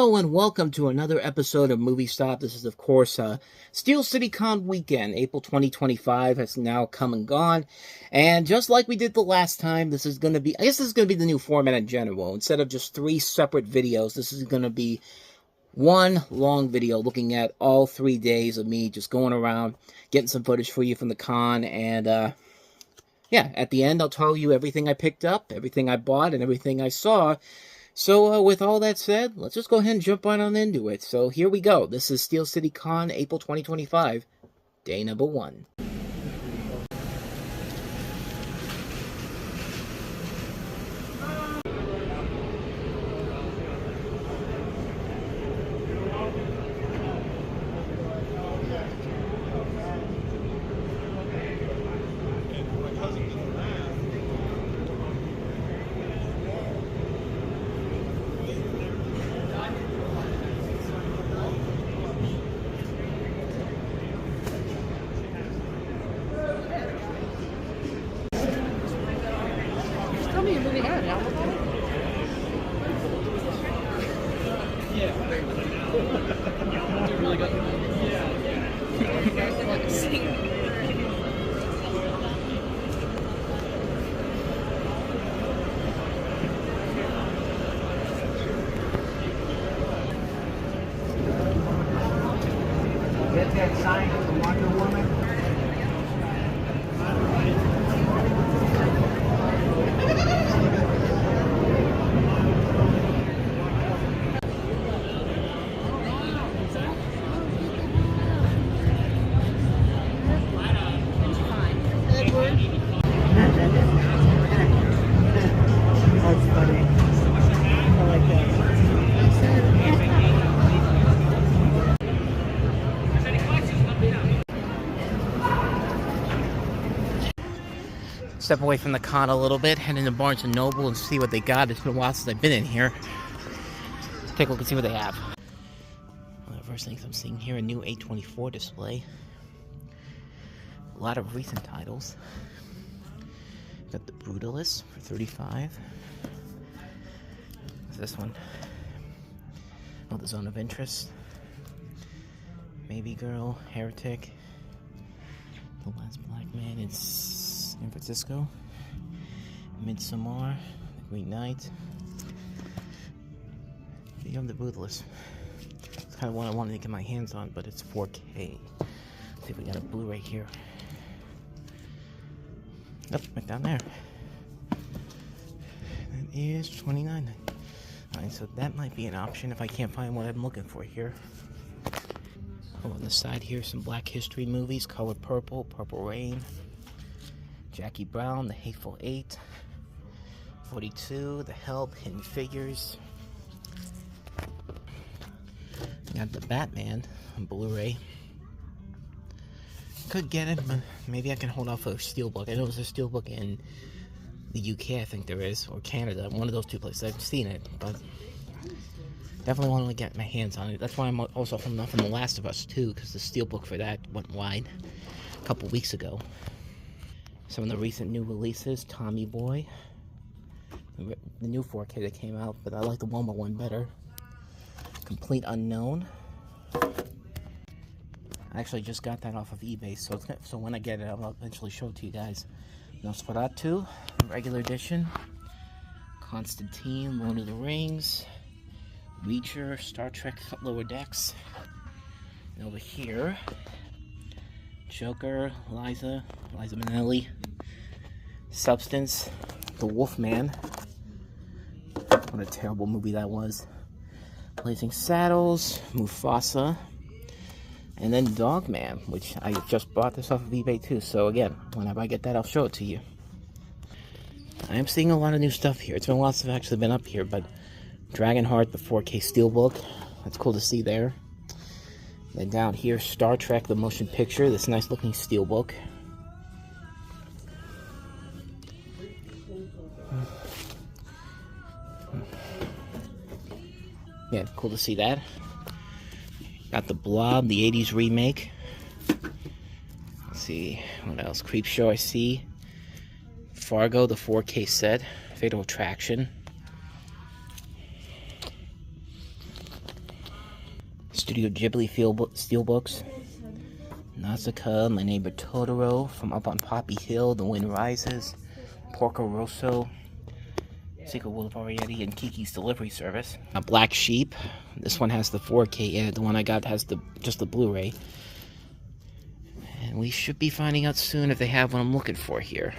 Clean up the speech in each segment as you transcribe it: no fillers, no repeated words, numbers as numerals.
Hello and welcome to another episode of Movie Stop. This is, of course, Steel City Con weekend. April 2025 has now come and gone. And just like we did the last time, this is going to be, I guess this is going to be the new format in general. Instead of just 3 separate videos, this is going to be one long video looking at all 3 days of me just going around, getting some footage for you from the con. And, yeah, at the end, I'll tell you everything I picked up, everything I bought, and everything I saw. So, with all that said, let's just go ahead and jump on into it. So, here we go. This is Steel City Con, April 2025, day number 1. Get that sign of the Wonder Woman. That's funny. I like that. Step away from the con a little bit, head into Barnes & Noble and see what they got. It's been a while since I've been in here. Take a look and see what they have. Well, the first things I'm seeing here, a new A24 display. A lot of recent titles. Got The Brutalist for $35. What's this one? Oh, The Zone of Interest. Baby Girl, Heretic. The Last Black Man in San Francisco. Midsommar, The Green Knight. The Brutalist. It's kind of one I wanted to get my hands on, but it's 4K. Let's see if we got a Blu-ray here. Yep, right down there. That is $29. Alright, so that might be an option if I can't find what I'm looking for here. Oh, on the side here, some Black History movies. Color Purple, Purple Rain. Jackie Brown, The Hateful Eight. 42, The Help, Hidden Figures. Got The Batman on Blu-ray. Could get it, but maybe I can hold off for a Steelbook. I know there's a Steelbook in the UK, I think there is, or Canada. One of those two places. I've seen it, but definitely want to get my hands on it. That's why I'm also holding off on The Last of Us, too, because the Steelbook for that went wide a couple weeks ago. Some of the recent new releases, Tommy Boy. The new 4K that came out, but I like the Walmart one better. Complete Unknown. I actually just got that off of eBay, so when I get it, I'll eventually show it to you guys. Nosferatu, regular edition. Constantine, Lord of the Rings. Reacher, Star Trek Lower Decks. And over here, Joker, Liza Minnelli. Substance, The Wolfman. What a terrible movie that was. Blazing Saddles, Mufasa. And then Dogman, which I just bought this off of eBay too. So again, whenever I get that, I'll show it to you. I am seeing a lot of new stuff here. It's been a while since I've actually been up here, but Dragonheart, the 4K Steelbook. That's cool to see there. Then down here, Star Trek, the motion picture. This nice looking Steelbook. Yeah, cool to see that. Got The Blob, the 80s remake. Let's see, what else? Creepshow, I see. Fargo, the 4K set. Fatal Attraction. Studio Ghibli steelbooks. Nausicaa, My Neighbor Totoro, From Up on Poppy Hill, The Wind Rises, Porco Rosso, Secret World of Arietti, and Kiki's Delivery Service. A Black Sheep. This one has the 4K in it. The one I got has just the Blu-ray. And we should be finding out soon if they have what I'm looking for here.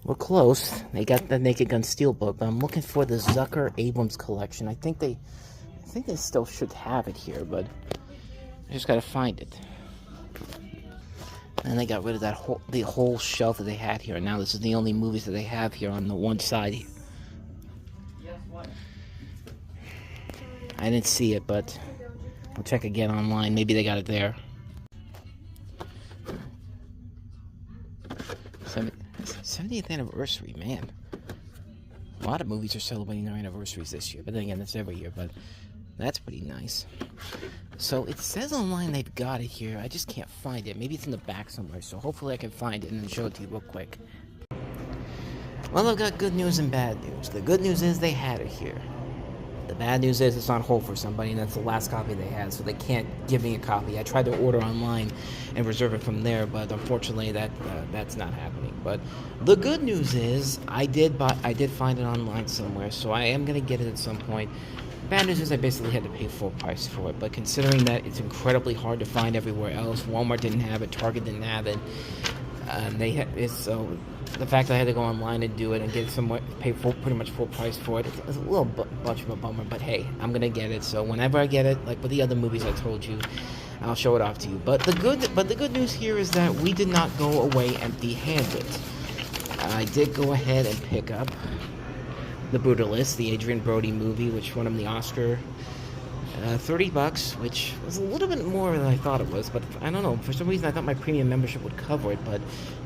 We're close. They got the Naked Gun steelbook, but I'm looking for the Zucker Abrams collection. I think they still should have it here, but I just gotta find it. And they got rid of the whole shelf that they had here. Now this is the only movies that they have here on the one side. I didn't see it, but I'll check again online. Maybe they got it there. 70th anniversary, man. A lot of movies are celebrating their anniversaries this year, but then again, that's every year, but that's pretty nice. So it says online they've got it here. I just can't find it. Maybe it's in the back somewhere, so hopefully I can find it and then show it to you real quick. Well, I've got good news and bad news. The good news is they had it here. The bad news is it's on hold for somebody, and that's the last copy they had, so they can't give me a copy. I tried to order online and reserve it from there, but unfortunately that's not happening. But the good news is I did find it online somewhere, so I am going to get it at some point. Bad news is I basically had to pay full price for it, but considering that it's incredibly hard to find everywhere else, Walmart didn't have it, Target didn't have it, so the fact that I had to go online and do it and get pay pretty much full price for it, it's a little much of a bummer, but hey, I'm gonna get it. So whenever I get it, like with the other movies I told you, I'll show it off to you. But the good news here is that we did not go away empty-handed. I did go ahead and pick up The Brutalist, the Adrian Brody movie, which won him the Oscar. $30, which was a little bit more than I thought it was, but I don't know, for some reason I thought my premium membership would cover it, but it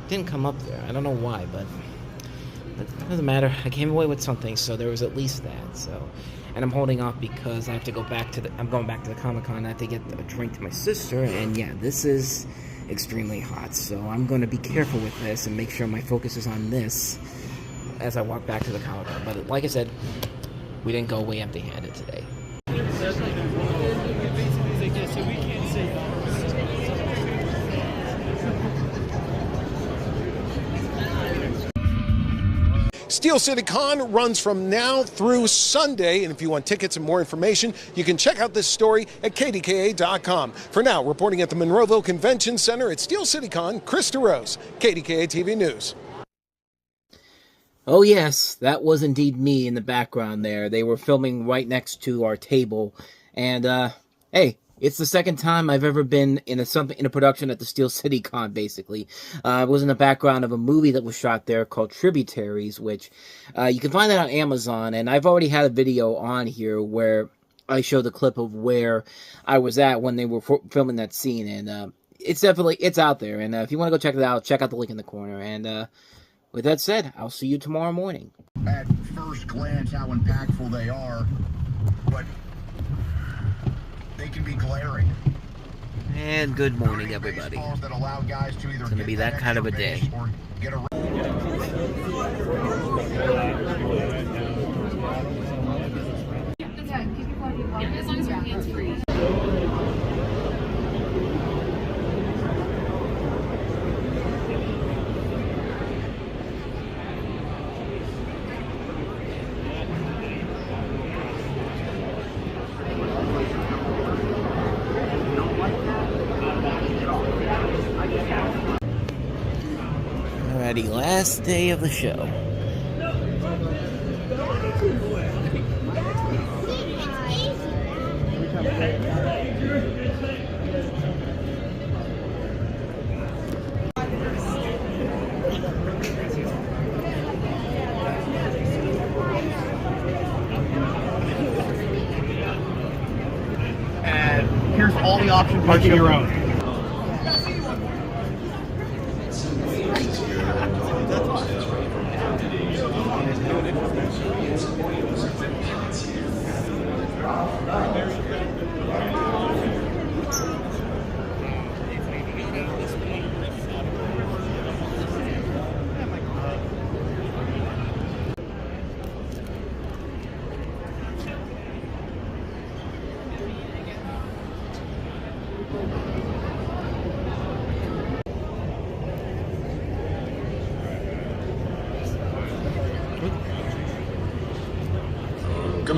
didn't come up there. I don't know why, but it doesn't matter. I came away with something, so there was at least that. So, and I'm holding off because I have to go back I'm going back to the Comic-Con. I have to get a drink to my sister, and yeah, this is extremely hot, so I'm going to be careful with this and make sure my focus is on this as I walk back to the Comic-Con. But like I said, we didn't go away empty-handed today. Steel City Con runs from now through Sunday, and if you want tickets and more information, you can check out this story at kdka.com. For now, reporting at the Monroeville Convention Center at Steel City Con, Chris DeRose, KDKA TV News. Oh yes, that was indeed me in the background there. They were filming right next to our table, and hey, it's the second time I've ever been in a production at the Steel City Con, basically. I was in the background of a movie that was shot there called Tributaries, which you can find that on Amazon, and I've already had a video on here where I show the clip of where I was at when they were filming that scene, and it's out there, and if you want to go check it out, check out the link in the corner, and with that said, I'll see you tomorrow morning. At first glance, how impactful they are, but they can be glaring. And good morning, everybody. It's going to be that kind of a day. As long as your hands free. Alrighty, last day of the show. And here's all the options. Parking your own.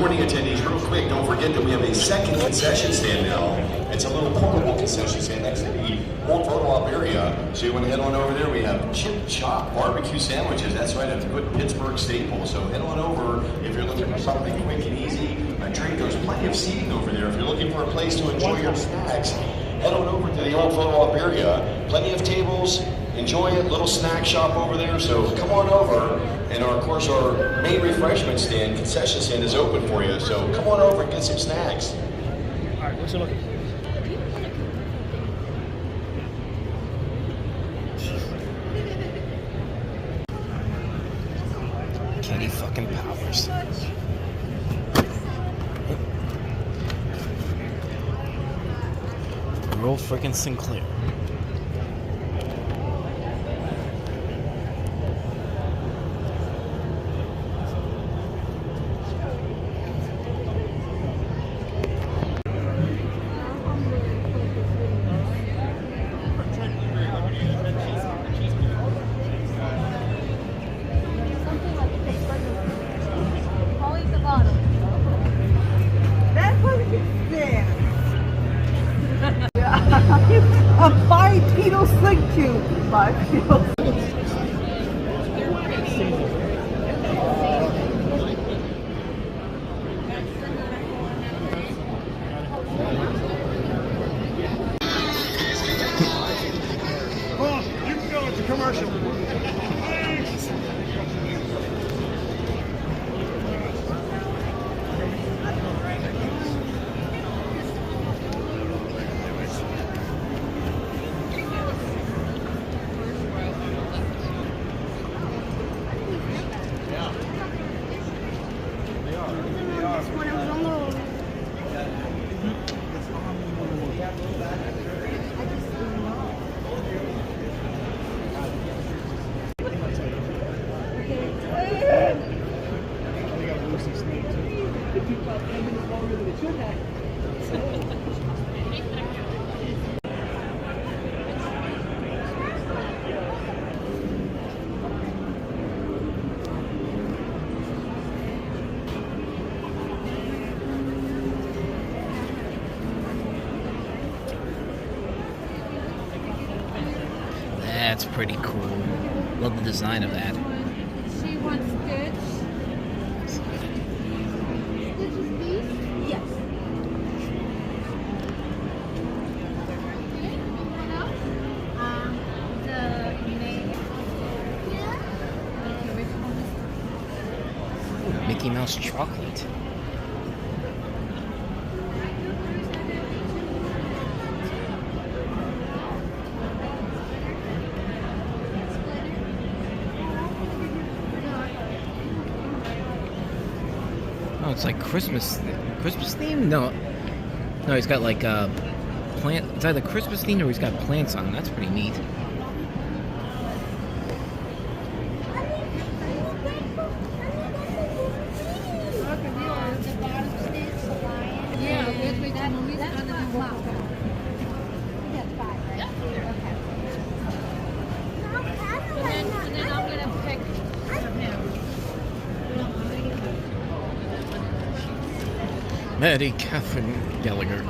morning, attendees. Real quick, don't forget that we have a second concession stand now. It's a little portable concession stand next to the old photo op area. So you want to head on over there. We have chip chop barbecue sandwiches. That's right, a good Pittsburgh staple. So head on over if you're looking for something quick and easy. There's plenty of seating over there. If you're looking for a place to enjoy your snacks, head on over to the old photo op area. Plenty of tables. Enjoy it. Little snack shop over there. So come on over. And of course, our main refreshment stand, concession stand, is open for you. So come on over and get some snacks. All right, what's it looking? Kenny fucking Powers. Real freaking Sinclair. A bipedal sling tube. Bipedal. Oh, you can go into commercial. That's pretty cool. Love the design of that. She wants Stitch. Stitch is these? Yes. Okay, what else? The main. Okay, which one is Mickey Mouse chocolate. Oh, it's like Christmas theme? No, he's got like plant. It's either Christmas themed or he's got plants on him. That's pretty neat. Yeah, that's not flower. That's five, right? Okay. And then I'm gonna pick from him. Mary Catherine Gallagher.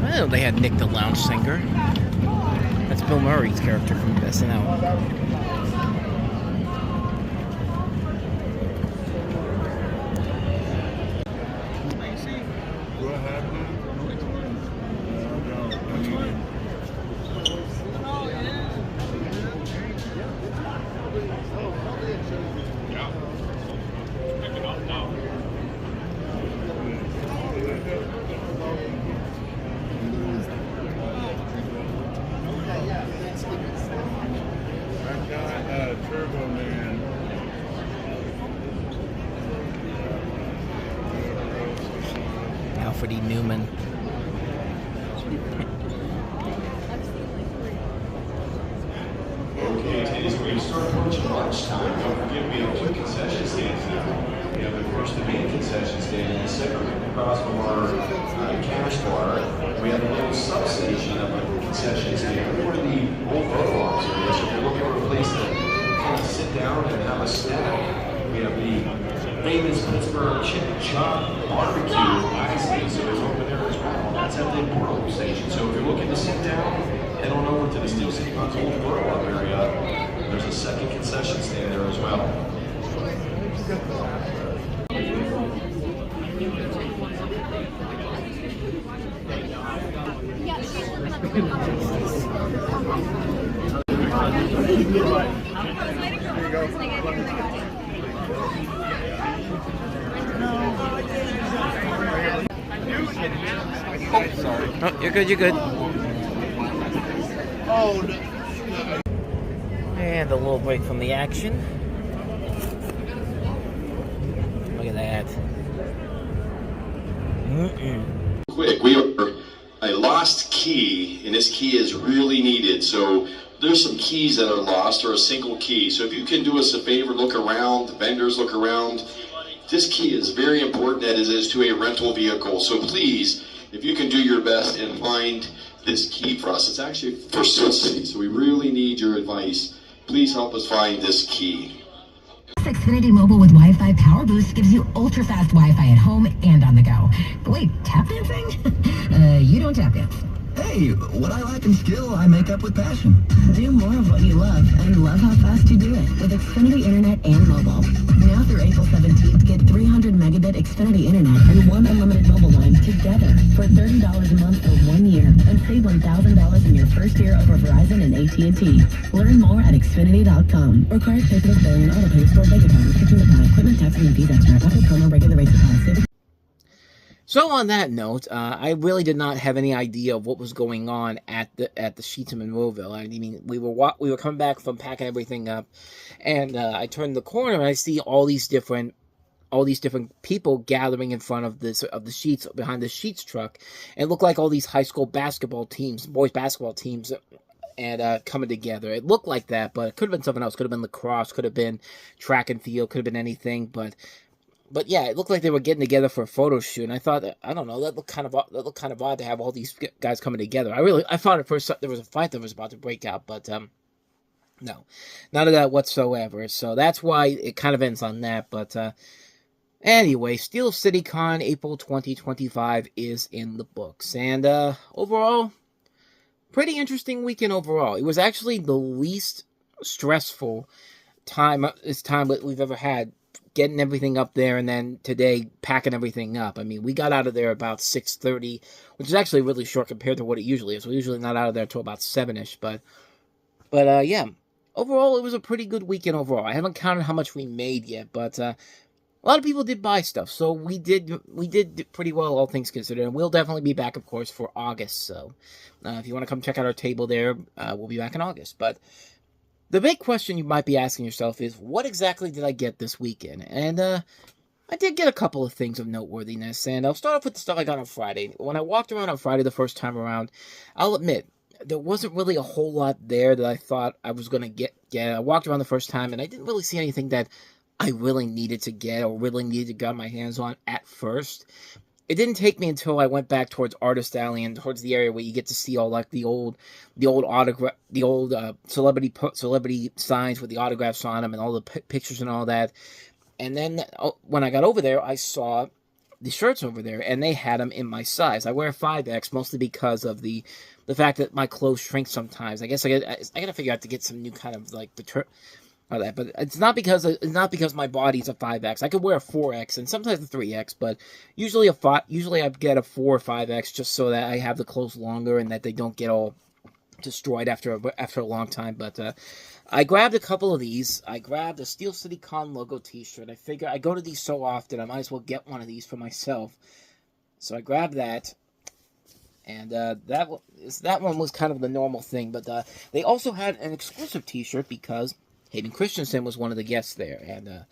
Well, they had Nick the Lounge Singer. That's Bill Murray's character from SNL. Turbo Man. Alfred E. Newman. Okay, attendees, we're going to start approaching lunchtime. Don't forget, we have two concession stands now. We have, of course, the main concession stand, and separate across from our cash bar. We have a little substation of a concession stand. We're in the old photo ops area, so if you're looking for a place to down and have a snack. We have the famous Pittsburgh Chip Chop Barbecue Ice, so it's over there as well. That's at the Borough Station. So if you're looking to sit down, head on over to the Steel City Con's Old Borough Up area. There's a second concession stand there as well. Oh, you're good, you're good. And a little break from the action. Look at that. Quick, we are a lost key, and this key is really needed. So there's some keys that are lost, or a single key. So if you can do us a favor, look around, the vendors look around. This key is very important, that is to a rental vehicle. So please, if you can do your best and find this key for us. It's actually for Steel City, so we really need your advice. Please help us find this key. Xfinity Mobile with Wi-Fi Power Boost gives you ultra-fast Wi-Fi at home and on the go. But wait, tap dancing? You don't tap dance. Hey, what I lack in skill, I make up with passion. Do more of what you love and love how fast you do it with Xfinity Internet and mobile. Now through April 17th, get 300 megabit Xfinity Internet and one unlimited mobile line together for $30 a month for 1 year and save $1,000 in your first year over Verizon and AT&T. Learn more at Xfinity.com. Requires paperless billing and auto-pay store bank account. Restrictions apply. Equipment, taxes, and fees extra. Offer promo. Regular rates apply. So on that note, I really did not have any idea of what was going on at the Sheets in Monroeville. I mean, we were coming back from packing everything up, and I turned the corner and I see all these different people gathering in front of the Sheets, behind the Sheets truck. And it looked like all these high school basketball teams, boys basketball teams, and coming together. It looked like that, but it could have been something else. Could have been lacrosse, could have been track and field, could have been anything, But yeah, it looked like they were getting together for a photo shoot, and I thought, I don't know, that looked kind of odd to have all these guys coming together. I thought at first there was a fight that was about to break out, but no, none of that whatsoever. So that's why it kind of ends on that. But anyway, Steel City Con April 2025 is in the books, and overall, pretty interesting weekend overall. It was actually the least stressful time that we've ever had, getting everything up there, and then today packing everything up. I mean, we got out of there about 6:30, which is actually really short compared to what it usually is. We're usually not out of there until about 7ish, but yeah, overall it was a pretty good weekend overall. I haven't counted how much we made yet, but a lot of people did buy stuff, so we did pretty well, all things considered. And we'll definitely be back, of course, for August. So if you want to come check out our table there, we'll be back in August. But the big question you might be asking yourself is, what exactly did I get this weekend? And I did get a couple of things of noteworthiness, and I'll start off with the stuff I got on Friday. When I walked around on Friday the first time around, I'll admit, there wasn't really a whole lot there that I thought I was going to get. I walked around the first time, and I didn't really see anything that I really needed to get or really needed to get my hands on at first. It didn't take me until I went back towards Artist Alley and towards the area where you get to see all like the old autograph, the old celebrity signs with the autographs on them and all the pictures and all that. And then when I got over there, I saw the shirts over there, and they had them in my size. I wear a 5X mostly because of the fact that my clothes shrink sometimes. I guess I gotta figure out to get some new kind of like that, but it's not because my body's a 5X. I could wear a 4X and sometimes a 3X, but usually I get a 4 or 5X just so that I have the clothes longer and that they don't get all destroyed after a long time. But I grabbed a couple of these. I grabbed a Steel City Con logo T-shirt. I figure I go to these so often, I might as well get one of these for myself. So I grabbed that. And that one was kind of the normal thing, but they also had an exclusive T-shirt because Hayden Christensen was one of the guests there, and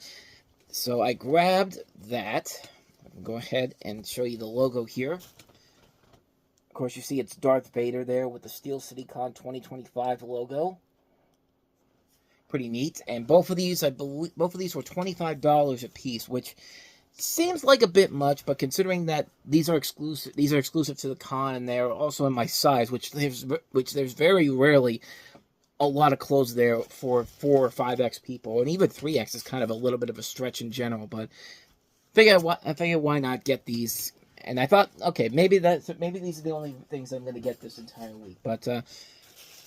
so I grabbed that. I can go ahead and show you the logo here. Of course, you see it's Darth Vader there with the Steel City Con 2025 logo. Pretty neat. And both of these, I believe, were $25 a piece, which seems like a bit much, but considering that these are exclusive to the con, and they're also in my size, which there's very rarely a lot of clothes there for 4 or 5X people, and even 3X is kind of a little bit of a stretch in general. But I figured why not get these, and I thought, okay, maybe these are the only things I'm going to get this entire week. But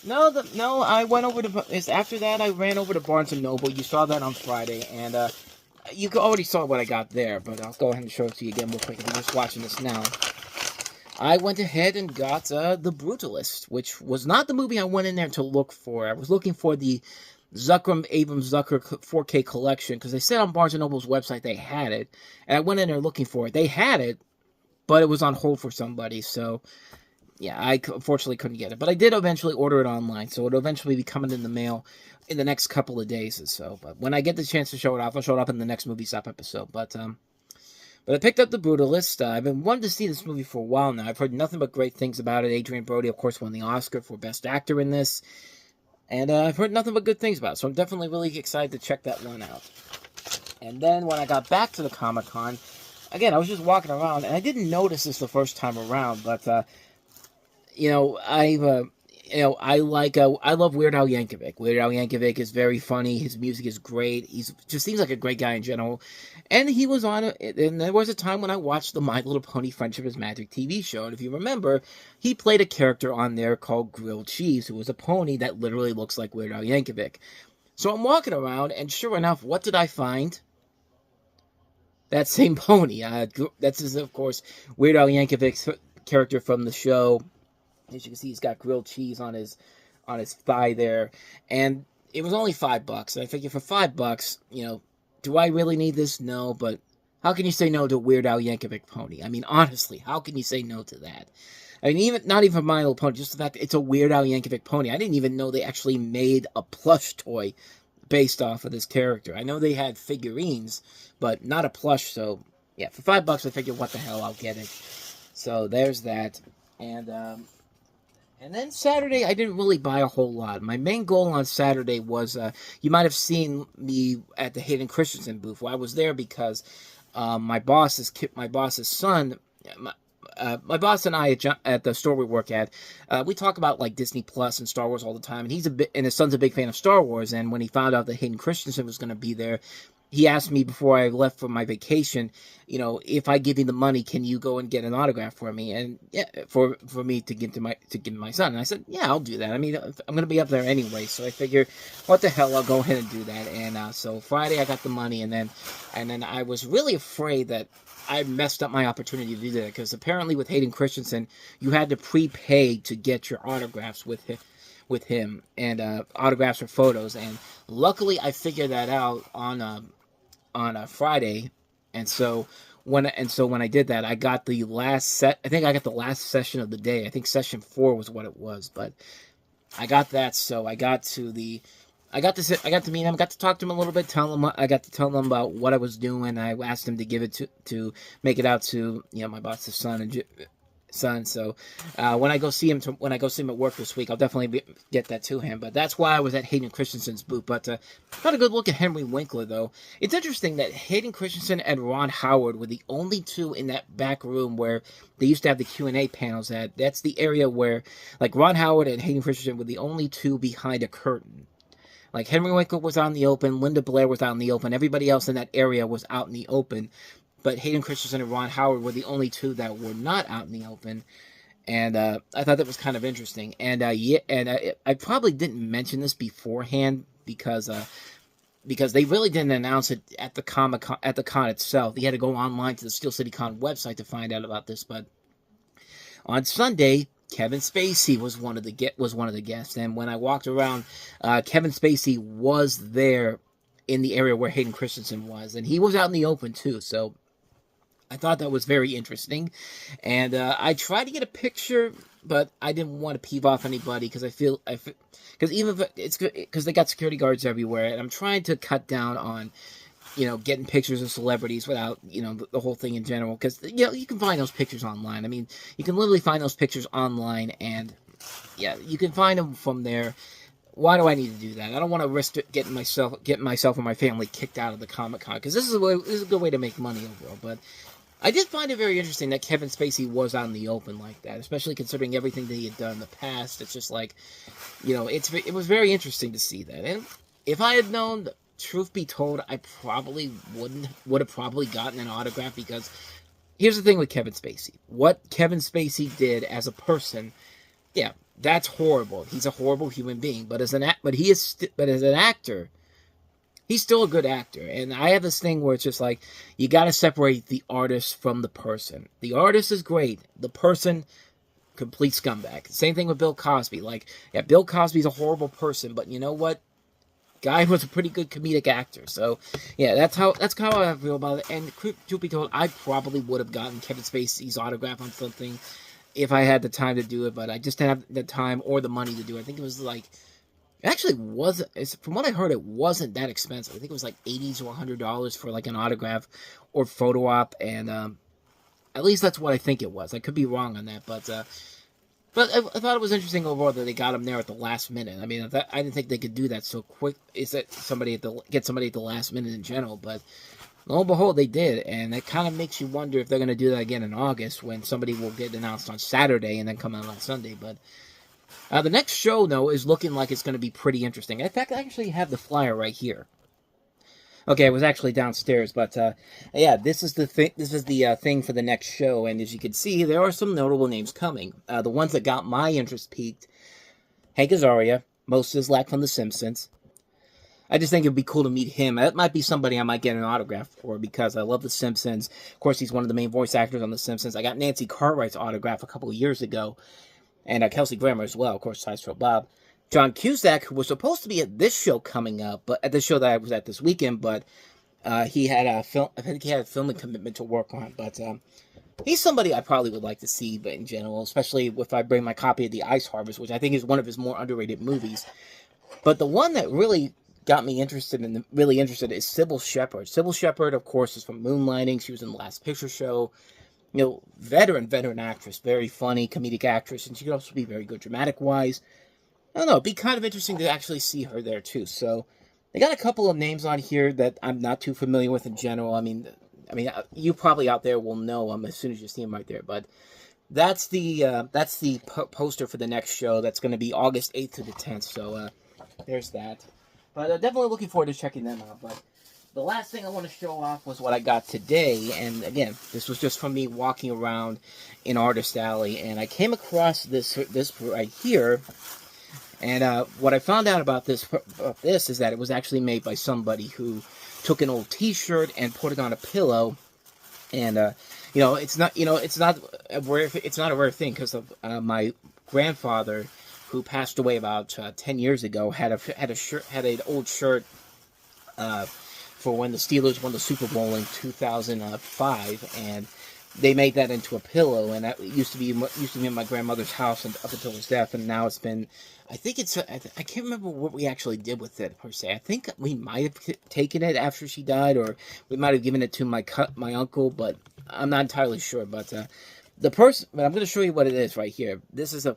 no, I went over to after that I ran over to Barnes and Noble. You saw that on Friday, and you already saw what I got there. But I'll go ahead and show it to you again real quick if you're just watching this now. I went ahead and got The Brutalist, which was not the movie I went in there to look for. I was looking for the Abrams Zucker 4K collection, because they said on Barnes & Noble's website they had it, and I went in there looking for it. They had it, but it was on hold for somebody, so yeah, I unfortunately couldn't get it. But I did eventually order it online, so it'll eventually be coming in the mail in the next couple of days or so. But when I get the chance to show it off, I'll show it up in the next Movie Stop episode. But I picked up The Brutalist. I've been wanting to see this movie for a while now. I've heard nothing but great things about it. Adrian Brody, of course, won the Oscar for Best Actor in this. And I've heard nothing but good things about it, so I'm definitely really excited to check that one out. And then when I got back to the Comic-Con, again, I was just walking around, and I didn't notice this the first time around, but, I love Weird Al Yankovic. Weird Al Yankovic is very funny. His music is great. He's just seems like a great guy in general. And he was on it. And there was a time when I watched the My Little Pony Friendship is Magic TV show. And if you remember, he played a character on there called Grilled Cheese, who was a pony that literally looks like Weird Al Yankovic. So I'm walking around, and sure enough, what did I find? That same pony. That's, of course, Weird Al Yankovic's character from the show. As you can see, he's got grilled cheese on his thigh there, and it was only $5. And I figured for $5, do I really need this? No, but how can you say no to a Weird Al Yankovic pony? I mean, honestly, how can you say no to that? I mean, not even My Little Pony, just the fact that it's a Weird Al Yankovic pony. I didn't even know they actually made a plush toy based off of this character. I know they had figurines, but not a plush. So yeah, for $5, I figured, what the hell, I'll get it. So there's that, and then Saturday, I didn't really buy a whole lot. My main goal on Saturday was, you might have seen me at the Hayden Christensen booth. Well, I was there because my boss's son, my boss and I at the store we work at, we talk about like Disney Plus and Star Wars all the time. And his son's a big fan of Star Wars. And when he found out that Hayden Christensen was going to be there, he asked me before I left for my vacation, if I give you the money, can you go and get an autograph for me? And yeah, for me to give to my son. And I said, yeah, I'll do that. I mean, I'm going to be up there anyway, so I figure, what the hell, I'll go ahead and do that. And so Friday I got the money, and then I was really afraid that I messed up my opportunity to do that, because apparently with Hayden Christensen, you had to prepay to get your autographs with him, and autographs or photos. And luckily, I figured that out on a Friday, and so when I did that, I got the last set. I think I got the last session of the day. I think session 4 was what it was, but I got that. So I got to meet him. I got to talk to him a little bit. I got to tell him about what I was doing. I asked him to give it to make it out to my boss's son. So when I go see him at work this week, I'll definitely get that to him. But that's why I was at Hayden Christensen's booth. But got a good look at Henry Winkler, though. It's interesting that Hayden Christensen and Ron Howard were the only two in that back room where they used to have the Q&A panels at. That's the area where, like, Ron Howard and Hayden Christensen were the only two behind a curtain. Like, Henry Winkler was out in the open, Linda Blair was out in the open, everybody else in that area was out in the open. But Hayden Christensen and Ron Howard were the only two that were not out in the open. And I thought that was kind of interesting. And I probably didn't mention this beforehand because they really didn't announce it at the con itself. You had to go online to the Steel City Con website to find out about this. But on Sunday, Kevin Spacey was one of the guests. And when I walked around, Kevin Spacey was there in the area where Hayden Christensen was, and he was out in the open too. So I thought that was very interesting, and I tried to get a picture, but I didn't want to peeve off anybody because because even if it's good, because they got security guards everywhere, and I'm trying to cut down on getting pictures of celebrities without the whole thing in general, because you can find those pictures online. I mean, you can literally find those pictures online, and yeah, you can find them from there. Why do I need to do that? I don't want to risk getting myself and my family kicked out of the Comic-Con, because this is a good way to make money overall. But I did find it very interesting that Kevin Spacey was out in the open like that, especially considering everything that he had done in the past. It's just like, it was very interesting to see that. And if I had known, truth be told, I probably would have probably gotten an autograph, because here's the thing with Kevin Spacey. What Kevin Spacey did as a person, yeah, that's horrible. He's a horrible human being, but as an actor, he's still a good actor. And I have this thing where it's just like, you got to separate the artist from the person. The artist is great. The person, complete scumbag. Same thing with Bill Cosby. Like, yeah, Bill Cosby's a horrible person, but you know what? Guy was a pretty good comedic actor. So, yeah, that's kind of how I feel about it. And truth be told, I probably would have gotten Kevin Spacey's autograph on something if I had the time to do it, but I just didn't have the time or the money to do it. I think it was like, it actually wasn't, from what I heard, it wasn't that expensive. I think it was like $80 to $100 for like an autograph or photo op, and at least that's what I think it was. I could be wrong on that, but I thought it was interesting overall that they got him there at the last minute. I mean, I didn't think they could do that so quick. Is that get somebody at the last minute in general? But lo and behold, they did, and it kind of makes you wonder if they're going to do that again in August, when somebody will get announced on Saturday and then come out on Sunday. But the next show, though, is looking like it's going to be pretty interesting. In fact, I actually have the flyer right here. Okay, it was actually downstairs, but yeah, this is the thing. This is the thing for the next show, and as you can see, there are some notable names coming. The ones that got my interest peaked: Hank Azaria, Mo Sizlak from The Simpsons. I just think it'd be cool to meet him. That might be somebody I might get an autograph for, because I love The Simpsons. Of course, he's one of the main voice actors on The Simpsons. I got Nancy Cartwright's autograph a couple of years ago, and Kelsey Grammer as well, of course, Sideshow Bob. John Cusack, who was supposed to be at this show coming up, but at the show that I was at this weekend, but he had a film. I think he had a filming commitment to work on. But he's somebody I probably would like to see, but in general, especially if I bring my copy of The Ice Harvest, which I think is one of his more underrated movies. But the one that really got me interested is Sybil Shepherd. Sybil Shepherd, of course, is from Moonlighting. She was in The Last Picture Show. Veteran actress, very funny comedic actress, and she could also be very good dramatic-wise. I don't know, it'd be kind of interesting to actually see her there, too. So, they got a couple of names on here that I'm not too familiar with in general. I mean, you probably out there will know them as soon as you see them right there. But that's the poster for the next show. That's going to be August 8th to the 10th. So, there's that. But definitely looking forward to checking them out. But the last thing I want to show off was what I got today. And, again, this was just from me walking around in Artist Alley. And I came across this right here. And what I found out about this is that it was actually made by somebody who took an old T-shirt and put it on a pillow. And it's not a rare thing, because of my grandfather, who passed away about 10 years ago, had an old shirt for when the Steelers won the Super Bowl in 2005, and they made that into a pillow, and that used to be in my grandmother's house up until his death, and now it's been. I can't remember what we actually did with it, per se. I think we might have taken it after she died, or we might have given it to my uncle, but I'm not entirely sure. But but I'm going to show you what it is right here. This is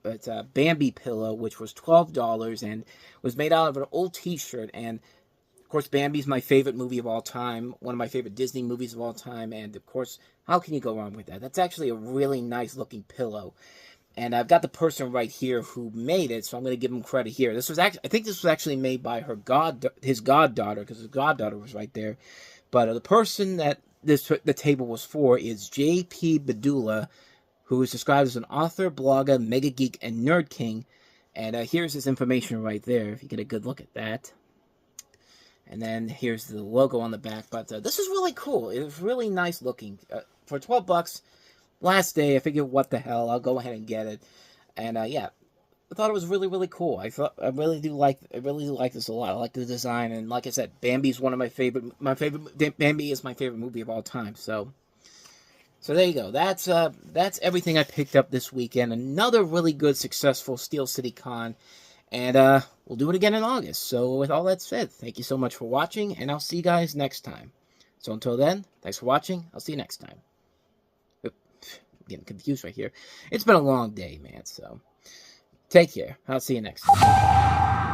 it's a Bambi pillow, which was $12 and was made out of an old T-shirt. And of course, Bambi's my favorite movie of all time, one of my favorite Disney movies of all time, and of course, how can you go wrong with that? That's actually a really nice looking pillow. And I've got the person right here who made it, so I'm going to give him credit here. I think this was actually made by his goddaughter, because his goddaughter was right there. But the person that the table was for is J.P. Bedula, who is described as an author, blogger, mega geek, and nerd king. And here's his information right there, if you get a good look at that. And then here's the logo on the back. But this is really cool. It was really nice looking. For $12, last day, I figured, what the hell, I'll go ahead and get it. And yeah, I thought it was really, really cool. I really do like this a lot. I like the design, and like I said, Bambi's one of my favorite. Bambi is my favorite movie of all time. So there you go. That's everything I picked up this weekend. Another really good, successful Steel City Con, and we'll do it again in August. So with all that said, thank you so much for watching, and I'll see you guys next time. So until then, thanks for watching. I'll see you next time. Getting confused right here. It's been a long day, man, so take care. I'll see you next time.